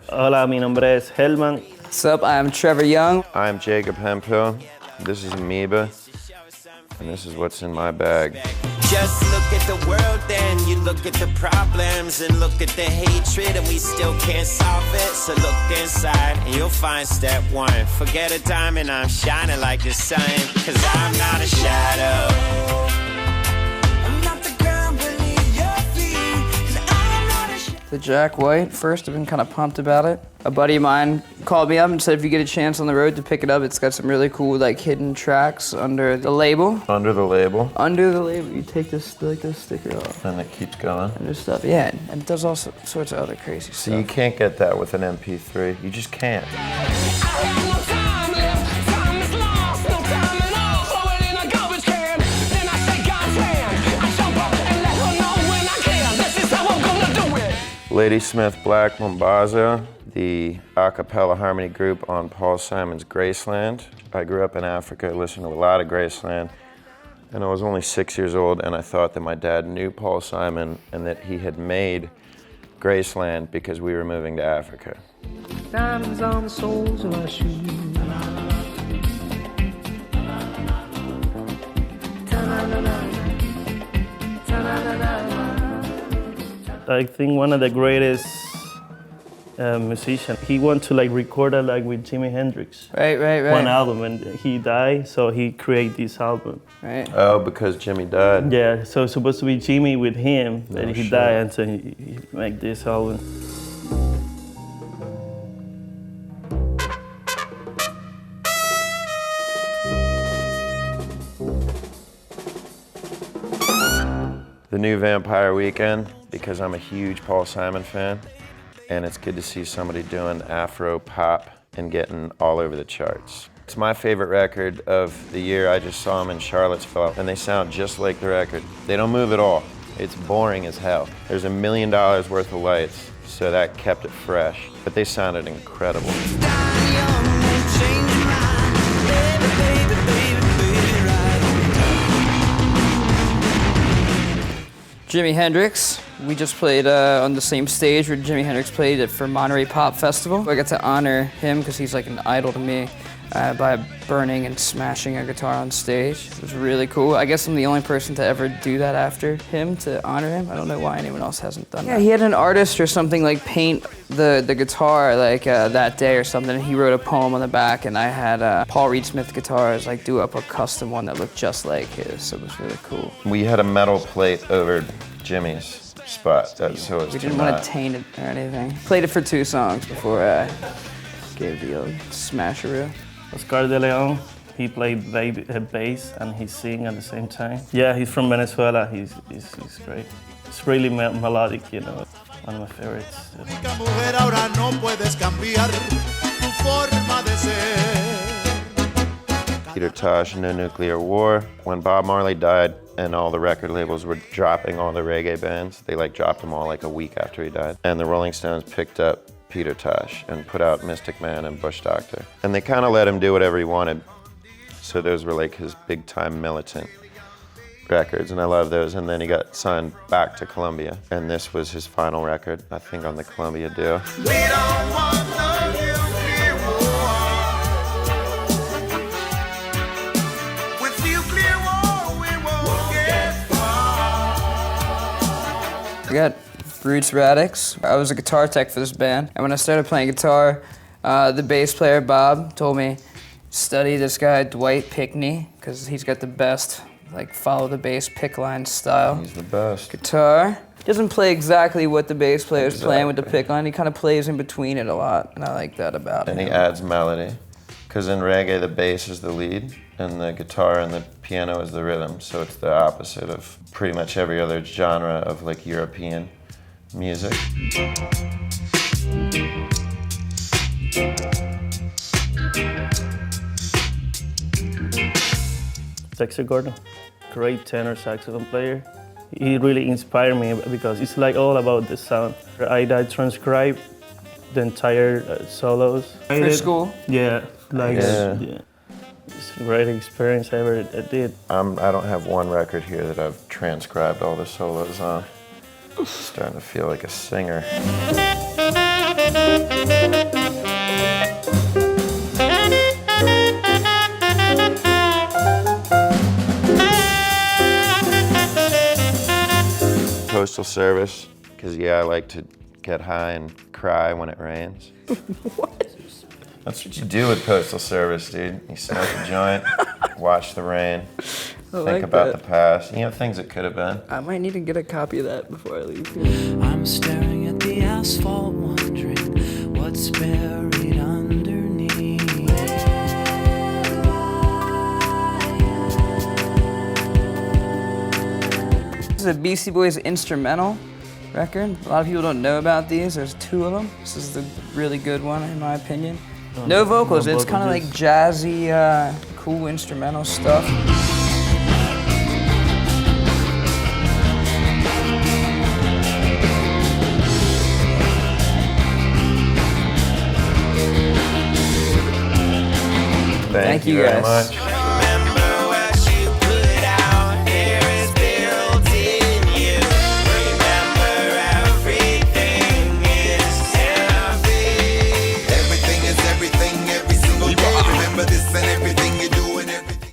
Hola, mi nombre es Helman. What's up? I'm Trevor Young. I'm Jacob Hemphill. This is Amoeba, and this is what's in my bag. Just look at the world then, you look at the problems and look at the hatred and we still can't solve it. So look inside and you'll find step one. Forget a diamond, I'm shining like the sun. Cause I'm not a shadow. The Jack White first. I've been kind of pumped about it. A buddy of mine called me up and said if you get a chance on the road to pick it up, it's got some really cool like hidden tracks under the label. Under the label. Under the label, you take this sticker off. And it keeps going. And there's stuff, yeah, and it does all sorts of other crazy stuff. So you can't get that with an MP3. You just can't. Ladysmith Black Mambazo, the a cappella harmony group on Paul Simon's Graceland. I grew up in Africa, listened to a lot of Graceland, and I was only 6 years old, and I thought that my dad knew Paul Simon and that he had made Graceland because we were moving to Africa. Diamonds on the soles of my shoes. I think one of the greatest musicians. He wanted to like record it like with Jimi Hendrix. Right. One album, and he died, so he created this album. Right. Oh, because Jimmy died? Yeah, so it's supposed to be Jimmy with him, No and he shit. died, and so he made this album. The new Vampire Weekend, because I'm a huge Paul Simon fan, and it's good to see somebody doing Afro pop and getting all over the charts. It's my favorite record of the year. I just saw them in Charlottesville, and they sound just like the record. They don't move at all. It's boring as hell. There's $1 million worth of lights, so that kept it fresh, but they sounded incredible. Jimi Hendrix. We just played on the same stage where Jimi Hendrix played it for Monterey Pop Festival. I got to honor him because he's like an idol to me by burning and smashing a guitar on stage. It was really cool. I guess I'm the only person to ever do that after him, to honor him. I don't know why anyone else hasn't done that. Yeah, he had an artist or something like paint the guitar like that day or something. He wrote a poem on the back, and I had Paul Reed Smith guitars like do up a custom one that looked just like his, so it was really cool. We had a metal plate over Jimmy's spot, so it's We didn't want to taint it or anything. Played it for 2 songs before I gave the old smasheroo. Oscar de Leon, he played bass and he sing at the same time. Yeah, he's from Venezuela. He's great. It's really melodic, you know. One of my favorites. Peter Tosh, No Nuclear War. When Bob Marley died and all the record labels were dropping all the reggae bands, they like dropped them all like a week after he died. And the Rolling Stones picked up Peter Tosh and put out Mystic Man and Bush Doctor. And they kind of let him do whatever he wanted. So those were like his big time militant records, and I love those. And then he got signed back to Columbia, and this was his final record, I think, on the Columbia deal. We don't want no nuclear war. With nuclear war, we won't get far. I got Roots Radix. I was a guitar tech for this band, and when I started playing guitar, the bass player, Bob, told me, study this guy, Dwight Pickney, because he's got the best, like, follow the bass pick line style. He's the best. Guitar. Doesn't play exactly what the bass player is playing with the pick line. He kind of plays in between it a lot, and I like that about him. And he adds melody, because in reggae the bass is the lead, and the guitar and the piano is the rhythm, so it's the opposite of pretty much every other genre of like European music. Dexter Gordon, great tenor saxophone player. He really inspired me because it's like all about the sound. I transcribed the entire solos. For school? Yeah, like Yeah. it's a great experience I ever did. I don't have one record here that I've transcribed all the solos on. Starting to feel like a singer. Postal Service, because I like to get high and cry when it rains. What? That's what you do with Postal Service, dude. You smoke a joint, watch the rain, think about the past. You know, things that could have been. I might need to get a copy of that before I leave here. I'm staring at the asphalt, wondering what's buried underneath. This is a Beastie Boys instrumental record. A lot of people don't know about these. There's 2 of them. This is the really good one, in my opinion. No vocals. It's kind of like jazzy, cool instrumental stuff. Thank you guys. very much.